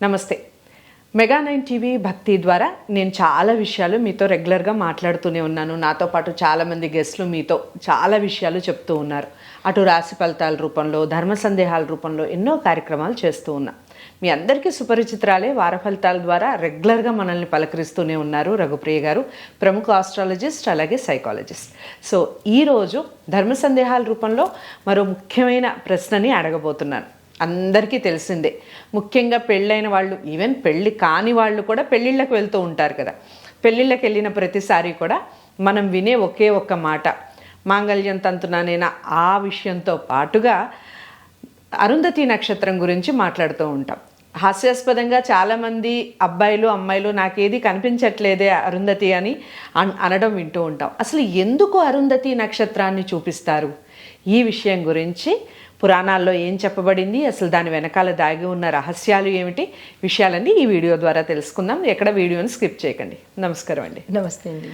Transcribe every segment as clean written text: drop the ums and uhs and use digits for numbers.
నమస్తే. మెగా9 టీవీ భక్తి ద్వారా నేను చాలా విషయాలు మీతో రెగ్యులర్గా మాట్లాడుతూనే ఉన్నాను. నాతో పాటు చాలామంది గెస్టులు మీతో చాలా విషయాలు చెప్తూ ఉన్నారు. అటు రాశి ఫలితాల రూపంలో, ధర్మ సందేహాల రూపంలో ఎన్నో కార్యక్రమాలు చేస్తూ ఉన్నా. మీ అందరికీ సుపరిచితురాలే వార ఫలితాల ద్వారా రెగ్యులర్గా మనల్ని పలకరిస్తూనే ఉన్నారు రఘుప్రియ గారు, ప్రముఖ ఆస్ట్రాలజిస్ట్ అలాగే సైకాలజిస్ట్. సో ఈరోజు ధర్మ సందేహాల రూపంలో మరో ముఖ్యమైన ప్రశ్నని అడగబోతున్నాను. అందరికీ తెలిసిందే, ముఖ్యంగా పెళ్ళైన వాళ్ళు, ఈవెన్ పెళ్ళి కాని వాళ్ళు కూడా పెళ్ళిళ్ళకి వెళ్తూ ఉంటారు కదా. పెళ్ళిళ్ళకి వెళ్ళిన ప్రతిసారి కూడా మనం వినే ఒకే ఒక్క మాట, మాంగళ్యం తంతునానేనా ఆ విషయంతో పాటుగా అరుంధతి నక్షత్రం గురించి మాట్లాడుతూ ఉంటాం. హాస్యాస్పదంగా చాలామంది అబ్బాయిలు అమ్మాయిలు నాకేది కనిపించట్లేదే అరుంధతి అని అనడం వింటూ ఉంటాం. అసలు ఎందుకు అరుంధతి నక్షత్రాన్ని చూపిస్తారు? ఈ విషయం గురించి పురాణాల్లో ఏం చెప్పబడింది, అసలు దాని వెనకాల దాగి ఉన్న రహస్యాలు ఏమిటి, విషయాలన్నీ ఈ వీడియో ద్వారా తెలుసుకుందాం. ఎక్కడ వీడియోని స్కిప్ చేయకండి. నమస్కారం అండి. నమస్తే అండి.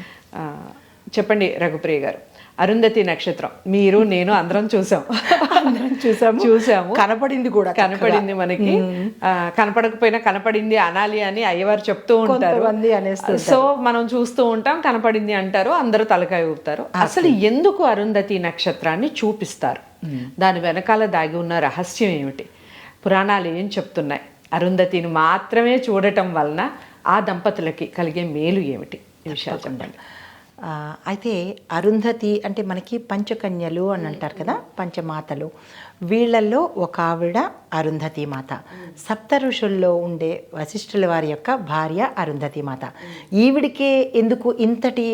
చెప్పండి రఘుప్రియ గారు, అరుంధతి నక్షత్రం మీరు నేను అందరం చూసాము. కనపడింది మనకి. కనపడకపోయినా కనపడింది అనాలి అని అయ్యవారు చెప్తూ ఉంటారు. సో మనం చూస్తూ ఉంటాం, కనపడింది అంటారు, అందరూ తలకాయ ఊపుతారు. అసలు ఎందుకు అరుంధతి నక్షత్రాన్ని చూపిస్తారు? దాని వెనకాల దాగి ఉన్న రహస్యం ఏమిటి? పురాణాలు ఏం చెప్తున్నాయి? అరుంధతిని మాత్రమే చూడటం వలన ఆ దంపతులకి కలిగే మేలు ఏమిటి? ఈ విషయాలు చెప్పండి. అయితే అరుంధతి అంటే మనకి పంచకన్యలు అని అంటారు కదా, పంచమాతలు. వీళ్ళల్లో ఒక ఆవిడ అరుంధతి మాత. సప్త ఋషుల్లో ఉండే వశిష్ఠుల వారి యొక్క భార్య అరుంధతి మాత. ఈవిడికే ఎందుకు ఇంతటి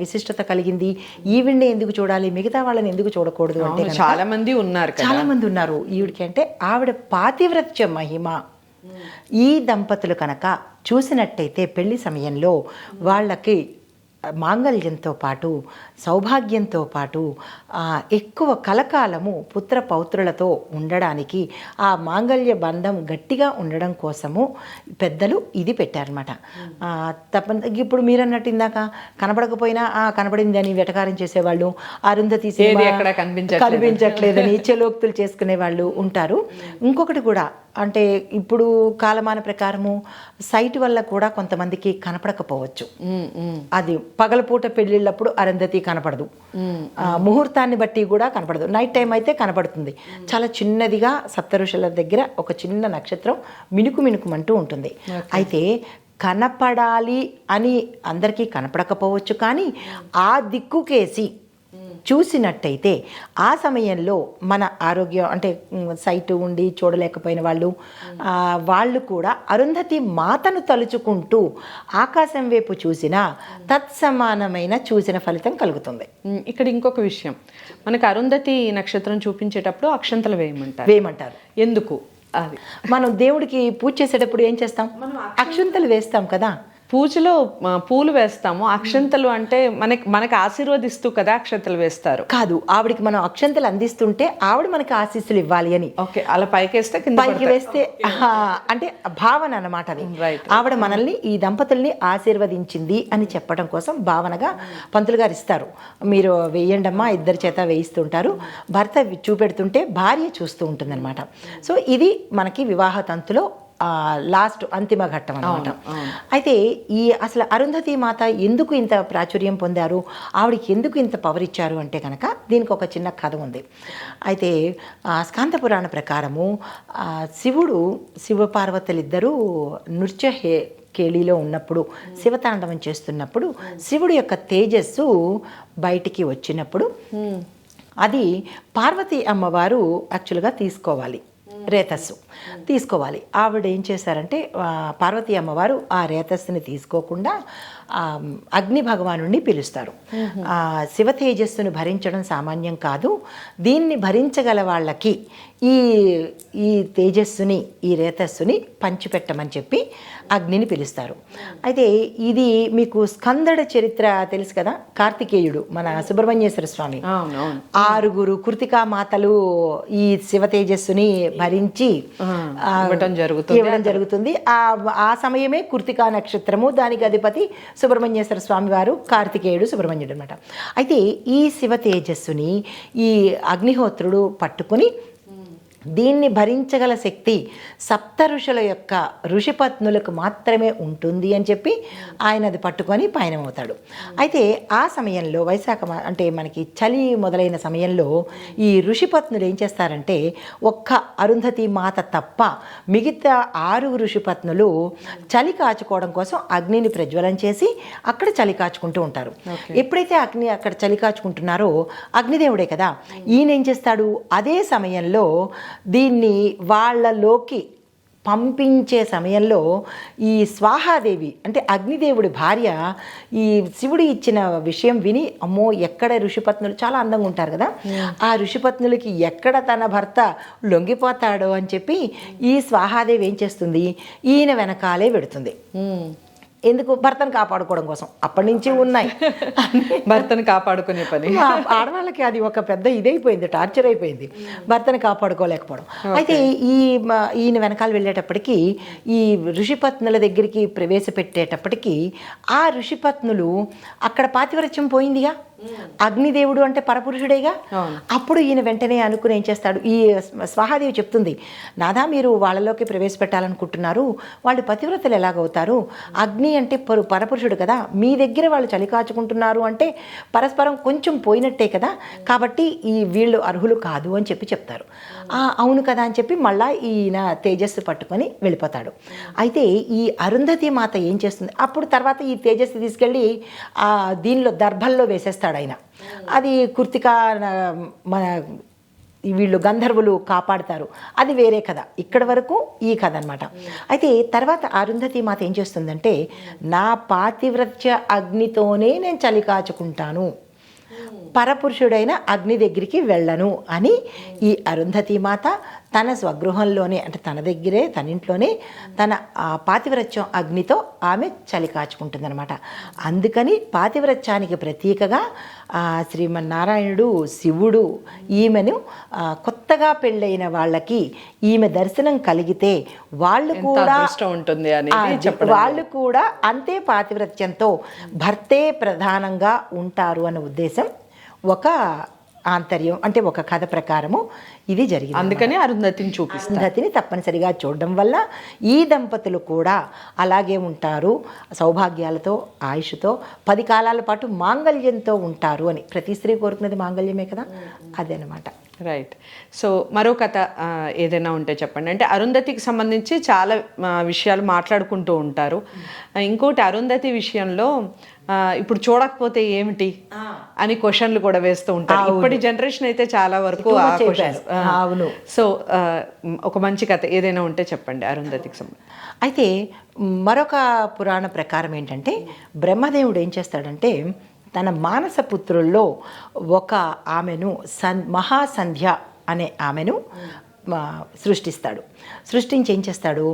విశిష్టత కలిగింది? ఈవిడ్ని ఎందుకు చూడాలి, మిగతా వాళ్ళని ఎందుకు చూడకూడదు అంటే చాలా మంది ఉన్నారు ఈవిడికి. అంటే ఆవిడ పాతివ్రత్య మహిమ. ఈ దంపతులు కనుక చూసినట్టయితే పెళ్లి సమయంలో వాళ్ళకి మాంగళ్యంతో పాటు సౌభాగ్యంతో పాటు ఎక్కువ కలకాలము పుత్ర పౌత్రులతో ఉండడానికి, ఆ మాంగళ్య బంధం గట్టిగా ఉండడం కోసము పెద్దలు ఇది పెట్టారనమాట. ఇప్పుడు మీరన్నట్టు ఇందాక కనపడకపోయినా కనపడింది అని వెటకారం చేసేవాళ్ళు, అరుంధతి కనిపించట్లేదని చెలోక్తులు చేసుకునే వాళ్ళు ఉంటారు. ఇంకొకటి కూడా అంటే ఇప్పుడు కాలమాన ప్రకారము సైట్ వల్ల కూడా కొంతమందికి కనపడకపోవచ్చు. అది పగలపూట పెళ్ళిళ్ళప్పుడు అరుంధతి కనపడదు, ముహూర్తాన్ని బట్టి కూడా కనపడదు. నైట్ టైం అయితే కనపడుతుంది. చాలా చిన్నదిగా సప్తఋషుల దగ్గర ఒక చిన్న నక్షత్రం మినుకుమంటూ ఉంటుంది. అయితే కనపడాలి అని అందరికీ కనపడకపోవచ్చు, కానీ ఆ దిక్కుకేసి చూసినట్టయితే ఆ సమయంలో మన ఆరోగ్యం అంటే సైట్ ఉండి చూడలేకపోయిన వాళ్ళు కూడా అరుంధతి మాతను తలుచుకుంటూ ఆకాశం వైపు చూసినా తత్సమానమైన చూసిన ఫలితం కలుగుతుంది. ఇక్కడ ఇంకొక విషయం, మనకు అరుంధతి నక్షత్రం చూపించేటప్పుడు అక్షంతలు వేయమంటారు. ఎందుకు? అది మనం దేవుడికి పూజ చేసేటప్పుడు ఏం చేస్తాం? అక్షంతలు వేస్తాం కదా. పూజలో పూలు వేస్తాము, అక్షంతలు అంటే మనకి ఆశీర్వదిస్తూ కదా అక్షంతలు వేస్తారు. కాదు, ఆవిడికి మనం అక్షంతలు అందిస్తుంటే ఆవిడ మనకి ఆశీస్సులు ఇవ్వాలి అని. ఓకే, అలా పైకి వేస్తే అంటే భావన అన్నమాట అది. ఆవిడ మనల్ని, ఈ దంపతుల్ని ఆశీర్వదించింది అని చెప్పడం కోసం భావనగా పంతులు గారు ఇస్తారు. మీరు వేయండమ్మా, ఇద్దరి చేత వేయిస్తుంటారు. భర్త చూపెడుతుంటే భార్య చూస్తూ ఉంటుంది అనమాట. సో ఇది మనకి వివాహ తంతులో లాస్ట్ అంతిమ ఘట్టం అన్నమాట. అయితే ఈ అసలు అరుంధతి మాత ఎందుకు ఇంత ప్రాచుర్యం పొందారు, ఆవిడకి ఎందుకు ఇంత పవర్ ఇచ్చారు అంటే కనుక దీనికి ఒక చిన్న కథ ఉంది. అయితే స్కాంద పురాణ ప్రకారము శివపార్వతులిద్దరూ నృత్య కేళిలో ఉన్నప్పుడు, శివతాండవం చేస్తున్నప్పుడు శివుడి యొక్క తేజస్సు బయటికి వచ్చినప్పుడు అది పార్వతీ అమ్మవారు యాక్చువల్గా రేతస్సు తీసుకోవాలి. ఆవిడ ఏం చేశారంటే పార్వతీ అమ్మవారు ఆ రేతస్సుని తీసుకోకుండా అగ్ని భగవానుడిని పిలుస్తారు. శివ తేజస్సును భరించడం సామాన్యం కాదు, దీన్ని భరించగల వాళ్ళకి ఈ తేజస్సుని, ఈ రేతస్సుని పంచిపెట్టమని చెప్పి అగ్నిని పిలుస్తారు. అయితే ఇది మీకు స్కందడ చరిత్ర తెలుసు కదా. కార్తికేయుడు మన సుబ్రహ్మణ్యేశ్వర స్వామి 6 కృతికా మాతలు ఈ శివ తేజస్సుని భరించి ఇవ్వడం జరుగుతుంది. ఆ సమయమే కృతికా నక్షత్రము, దానికి అధిపతి సుబ్రహ్మణ్యేశ్వర స్వామి వారు, కార్తికేయుడు సుబ్రహ్మణ్యుడు అనమాట. అయితే ఈ శివ తేజస్సుని ఈ అగ్నిహోత్రుడు పట్టుకుని దీన్ని భరించగల శక్తి సప్త ఋషుల యొక్క ఋషిపత్నులకు మాత్రమే ఉంటుంది అని చెప్పి ఆయన అది పట్టుకొని పయనమవుతాడు. అయితే ఆ సమయంలో అంటే మనకి చలి మొదలైన సమయంలో ఈ ఋషిపత్నులు ఏం చేస్తారంటే ఒక్క అరుంధతి మాత తప్ప మిగతా 6 ఋషిపత్నులు చలి కాచుకోవడం కోసం అగ్నిని ప్రజ్వలం చేసి అక్కడ చలి కాచుకుంటూ ఉంటారు. ఎప్పుడైతే అగ్ని అక్కడ చలి కాచుకుంటున్నారో అగ్నిదేవుడే కదా, ఈయన ఏం చేస్తాడు అదే సమయంలో దీన్ని వాళ్ళలోకి పంపించే సమయంలో ఈ స్వాహాదేవి అంటే అగ్నిదేవుడి భార్య ఈ శివుడు ఇచ్చిన విషయం విని అమ్మో ఎక్కడ ఋషిపత్నులు చాలా అందంగా ఉంటారు కదా, ఆ ఋషిపత్నులకి ఎక్కడ తన భర్త లొంగిపోతాడో అని చెప్పి ఈ స్వాహాదేవి ఏం చేస్తుంది ఈయన వెనకాలే పెడుతుంది. ఎందుకు? భర్తను కాపాడుకోవడం కోసం. అప్పటి నుంచి ఉన్నాయి భర్తను కాపాడుకునే పని. ఆడవాళ్ళకి అది ఒక పెద్ద ఇదైపోయింది, టార్చర్ అయిపోయింది, భర్తను కాపాడుకోలేకపోవడం. అయితే ఈయన వెనకాల వెళ్ళేటప్పటికీ ఈ ఋషిపత్నుల దగ్గరికి ప్రవేశపెట్టేటప్పటికీ ఆ ఋషిపత్నులు అక్కడ పాతివ్రత్యం పోయిందిగా, అగ్నిదేవుడు అంటే పరపురుషుడేగా. అప్పుడు ఈయన వెంటనే అనుకుని ఏం చేస్తాడు, ఈ స్వాహాదేవి చెప్తుంది, నాదా మీరు వాళ్ళలోకి ప్రవేశపెట్టాలనుకుంటున్నారు, వాళ్ళు పతివ్రతలు ఎలాగవుతారు, అగ్ని అంటే పరపురుషుడు కదా, మీ దగ్గర వాళ్ళు చలి కాచుకుంటున్నారు అంటే పరస్పరం కొంచెం పోయినట్టే కదా, కాబట్టి ఈ వీళ్ళు అర్హులు కాదు అని చెప్పి చెప్తారు. అవును కదా అని చెప్పి మళ్ళా ఈయన తేజస్సు పట్టుకొని వెళ్ళిపోతాడు. అయితే ఈ అరుంధతి మాత ఏం చేస్తుంది, అప్పుడు తర్వాత ఈ తేజస్సు తీసుకెళ్ళి దీనిలో దర్భల్లో వేసేస్తాడు ఆయన. అది కుర్తిక మన వీళ్ళు గంధర్వులు కాపాడుతారు, అది వేరే కథ. ఇక్కడ వరకు ఈ కథ అనమాట. అయితే తర్వాత అరుంధతి మాత ఏం చేస్తుందంటే నా పాతివ్రత్య అగ్నితోనే నేను చలి కాచుకుంటాను, పరపురుషుడైన అగ్ని దగ్గరికి వెళ్ళను అని ఈ అరుంధతి మాత తన స్వగృహంలోనే అంటే తన దగ్గరే తన ఇంట్లోనే తన పాతివ్రత్యం అగ్నితో ఆమె చలి కాచుకుంటుందన్నమాట. అందుకని పాతివ్రత్యానికి ప్రతీకగా శ్రీమన్నారాయణుడు శివుడు ఈమెను కొత్తగా పెళ్ళైన వాళ్ళకి ఈమె దర్శనం కలిగితే వాళ్ళు కూడా ఉంటుంది వాళ్ళు కూడా అంతే పాతివ్రత్యంతో భర్తే ప్రధానంగా ఉంటారు అన్న ఉద్దేశం ఒక ఆంతర్యం అంటే ఒక కథ ప్రకారము ఇది జరిగింది. అందుకని అరుంధతిని చూపిస్తారు. అరుంధతిని తప్పనిసరిగా చూడడం వల్ల ఈ దంపతులు కూడా అలాగే ఉంటారు, సౌభాగ్యాలతో ఆయుష్తో 10 కాలాల పాటు మాంగళ్యంతో ఉంటారు అని. ప్రతి స్త్రీ కోరుకున్నది మాంగళ్యమే కదా, అదనమాట. రైట్. సో మరో కథ ఏదైనా ఉంటే చెప్పండి. అంటే అరుంధతికి సంబంధించి చాలా విషయాలు మాట్లాడుకుంటూ ఉంటారు. ఇంకోటి అరుంధతి విషయంలో ఇప్పుడు చూడకపోతే ఏమిటి అని క్వశ్చన్లు కూడా వేస్తూ ఉంటారు. ఇప్పటి జనరేషన్ అయితే చాలా వరకు అవును. సో ఒక మంచి కథ ఏదైనా ఉంటే చెప్పండి అరుంధతికి సంబంధించి. అయితే మరొక పురాణ ప్రకారం ఏంటంటే బ్రహ్మదేవుడు ఏం చేస్తాడంటే తన మానస పుత్రుల్లో ఒక ఆమెను మహాసంధ్య అనే ఆమెను సృష్టిస్తాడు. సృష్టించి ఏం చేస్తాడు,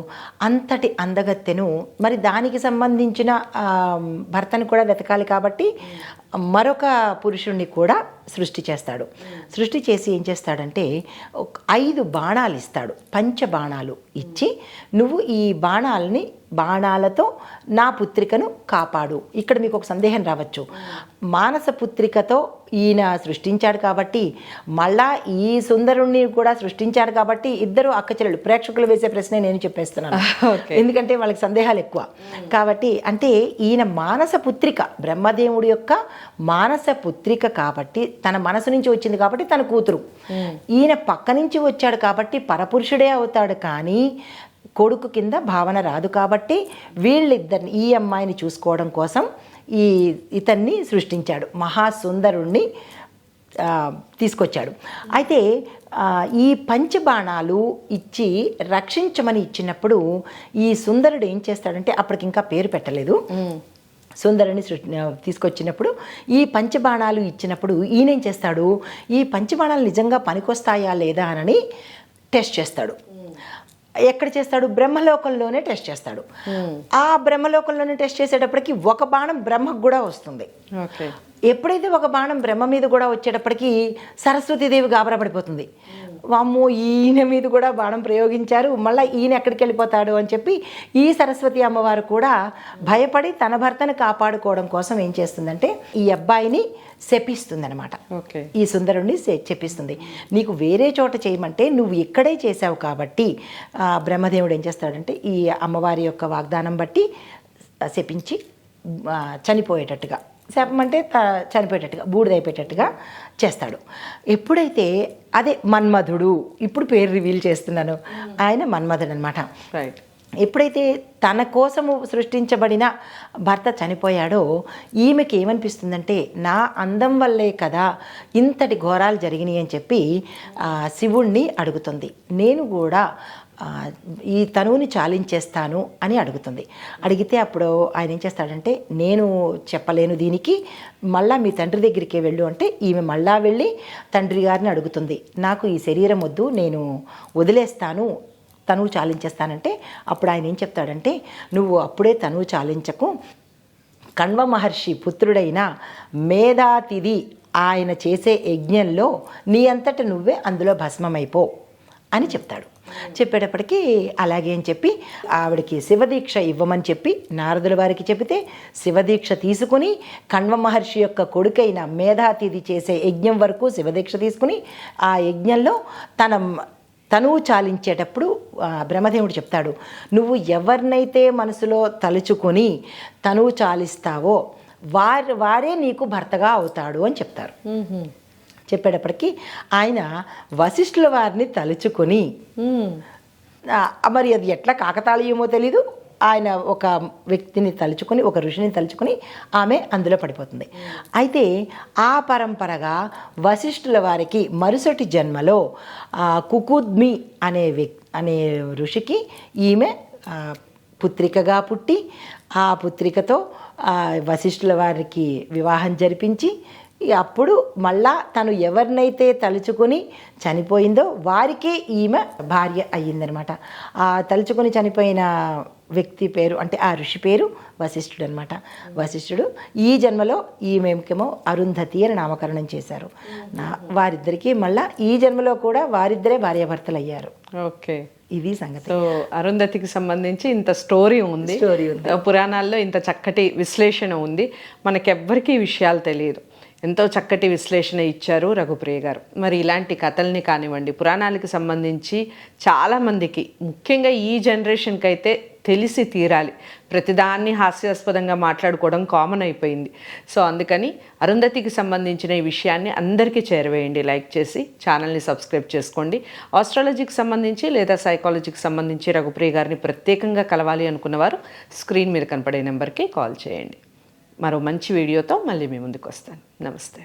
అంతటి అందగత్తెను మరి దానికి సంబంధించిన భర్తను కూడా వెతకాలి కాబట్టి మరొక పురుషుణ్ణి కూడా సృష్టి చేస్తాడు. సృష్టి చేసి ఏం చేస్తాడంటే 5 బాణాలు ఇస్తాడు, పంచబాణాలు ఇచ్చి నువ్వు ఈ బాణాలతో నా పుత్రికను కాపాడు. ఇక్కడ మీకు ఒక సందేహం రావచ్చు, మానస పుత్రికతో ఈయన సృష్టించాడు కాబట్టి మళ్ళా ఈ సుందరుణ్ణి కూడా సృష్టించాడు కాబట్టి ఇద్దరు అక్కచెల్లెలు. ప్రేక్షకులు వేసే ప్రశ్నే నేను చెప్పేస్తున్నాను, ఎందుకంటే వాళ్ళకి సందేహాలు ఎక్కువ కాబట్టి. అంటే ఈయన మానస పుత్రిక, బ్రహ్మదేవుడి యొక్క మానస పుత్రిక కాబట్టి తన మనసు నుంచి వచ్చింది కాబట్టి తన కూతురు. ఈయన పక్క నుంచి వచ్చాడు కాబట్టి పరపురుషుడే అవుతాడు, కానీ కొడుకు కింద భావన రాదు కాబట్టి వీళ్ళిద్దరిని ఈ అమ్మాయిని చూసుకోవడం కోసం ఇతన్ని సృష్టించాడు, మహాసుందరుణ్ణి తీసుకొచ్చాడు. అయితే ఈ పంచబాణాలు ఇచ్చి రక్షించమని ఇచ్చినప్పుడు ఈ సుందరుడు ఏం చేస్తాడంటే అప్పటికి ఇంకా పేరు పెట్టలేదు, సుందరుని తీసుకొచ్చినప్పుడు ఈ పంచబాణాలు ఇచ్చినప్పుడు ఈయనేం చేస్తాడు, ఈ పంచబాణాలు నిజంగా పనికొస్తాయా లేదా అని టెస్ట్ చేస్తాడు. ఎక్కడ చేస్తాడు, బ్రహ్మలోకంలోనే టెస్ట్ చేస్తాడు. ఆ బ్రహ్మలోకంలోనే టెస్ట్ చేసేటప్పటికి ఒక బాణం బ్రహ్మకు కూడా వస్తుంది. ఎప్పుడైతే ఒక బాణం బ్రహ్మ మీద కూడా వచ్చేటప్పటికి సరస్వతీదేవి గాబరా పడిపోతుంది. వామ్మో ఈయన మీద కూడా బాణం ప్రయోగించారు, మళ్ళీ ఈయన ఎక్కడికి వెళ్ళిపోతాడు అని చెప్పి ఈ సరస్వతి అమ్మవారు కూడా భయపడి తన భర్తను కాపాడుకోవడం కోసం ఏం చేస్తుందంటే ఈ అబ్బాయిని శపిస్తుందనమాట. ఓకే. ఈ సుందరుణ్ణి చెప్పిస్తుంది, నీకు వేరే చోట చేయమంటే నువ్వు ఇక్కడే చేసావు కాబట్టి బ్రహ్మదేవుడు ఏం చేస్తాడంటే ఈ అమ్మవారి యొక్క వాగ్దానం బట్టి శపించి చనిపోయేటట్టుగా, శాపమంటే చనిపోయేటట్టుగా, బూడిదైపోయేటట్టుగా చేస్తాడు. ఎప్పుడైతే అదే మన్మధుడు, ఇప్పుడు పేరు రివీల్ చేస్తున్నాను, ఆయన మన్మధుడు అనమాట. రైట్. ఎప్పుడైతే తన కోసము సృష్టించబడిన భర్త చనిపోయాడో ఈమెకి ఏమనిపిస్తుందంటే నా అందం వల్లే కదా ఇంతటి ఘోరాలు జరిగినాయి అని చెప్పి శివుణ్ణి అడుగుతుంది. నేను కూడా ఈ తనువుని చాలించేస్తాను అని అడుగుతుంది. అడిగితే అప్పుడు ఆయన ఏం చేస్తాడంటే నేను చెప్పలేను దీనికి, మళ్ళా మీ తండ్రి దగ్గరికి వెళ్ళు అంటే ఈమె మళ్ళా వెళ్ళి తండ్రి గారిని అడుగుతుంది, నాకు ఈ శరీరం వద్దు, నేను వదిలేస్తాను, తనువు చాలించేస్తానంటే అప్పుడు ఆయన ఏం చెప్తాడంటే నువ్వు అప్పుడే తనువు చాలించకు, కణ్వ మహర్షి పుత్రుడైన మేధాతిథి ఆయన చేసే యజ్ఞంలో నీ అంతట నువ్వే అందులో భస్మమైపో అని చెప్తాడు. చెప్పేటప్పటికీ అలాగే అని చెప్పి ఆవిడకి శివదీక్ష ఇవ్వమని చెప్పి నారదుల వారికి చెబితే శివదీక్ష తీసుకుని కణ్వ మహర్షి యొక్క కొడుకైన మేధాతిథి చేసే యజ్ఞం వరకు శివదీక్ష తీసుకుని ఆ యజ్ఞంలో తనువు చాలించేటప్పుడు బ్రహ్మదేవుడు చెప్తాడు, నువ్వు ఎవరినైతే మనసులో తలుచుకొని తనువు చాలిస్తావో వారే నీకు భర్తగా అవుతాడు అని చెప్తారు. చెప్పేటప్పటికి ఆయన వశిష్ఠుల వారిని తలుచుకొని, మరి అది ఎట్లా కాకతాళీయమో తెలీదు, ఆయన ఒక వ్యక్తిని తలుచుకొని, ఒక ఋషిని తలుచుకొని ఆమె అందులో పడిపోతుంది. అయితే ఆ పరంపరగా వశిష్ఠుల వారికి మరుసటి జన్మలో కుకుద్మి అనే ఋషికి ఈమె పుత్రికగా పుట్టి ఆ పుత్రికతో వశిష్ఠుల వారికి వివాహం జరిపించి అప్పుడు మళ్ళా తను ఎవరినైతే తలుచుకొని చనిపోయిందో వారికే ఈమె భార్య అయ్యిందనమాట. ఆ తలుచుకొని చనిపోయిన వ్యక్తి పేరు అంటే ఆ ఋషి పేరు వశిష్ఠుడు అనమాట. వశిష్ఠుడు ఈ జన్మలో ఈమెకేమో అరుంధతి అని నామకరణం చేశారు. వారిద్దరికీ మళ్ళా ఈ జన్మలో కూడా వారిద్దరే భార్యాభర్తలు అయ్యారు. ఓకే, ఇది సంగతి. సో అరుంధతికి సంబంధించి ఇంత స్టోరీ ఉంది, పురాణాల్లో ఇంత చక్కటి విశ్లేషణ ఉంది. మనకెవ్వరికీ ఈ విషయాలు తెలియదు. ఎంతో చక్కటి విశ్లేషణ ఇచ్చారు రఘుప్రియ గారు. మరి ఇలాంటి కథల్ని కానివ్వండి, పురాణాలకు సంబంధించి చాలామందికి, ముఖ్యంగా ఈ జనరేషన్కి అయితే తెలిసి తీరాలి. ప్రతిదాన్ని హాస్యాస్పదంగా మాట్లాడుకోవడం కామన్ అయిపోయింది. సో అందుకని అరుంధతికి సంబంధించిన ఈ విషయాన్ని అందరికీ చేరవేయండి, లైక్ చేసి ఛానల్ని సబ్స్క్రైబ్ చేసుకోండి. ఆస్ట్రాలజీకి సంబంధించి లేదా సైకాలజీకి సంబంధించి రఘుప్రియ గారిని ప్రత్యేకంగా కలవాలి అనుకున్నవారు స్క్రీన్ మీద కనపడే నెంబర్కి కాల్ చేయండి. మరో మంచి వీడియోతో మళ్ళీ మీ ముందుకు వస్తాను. నమస్తే.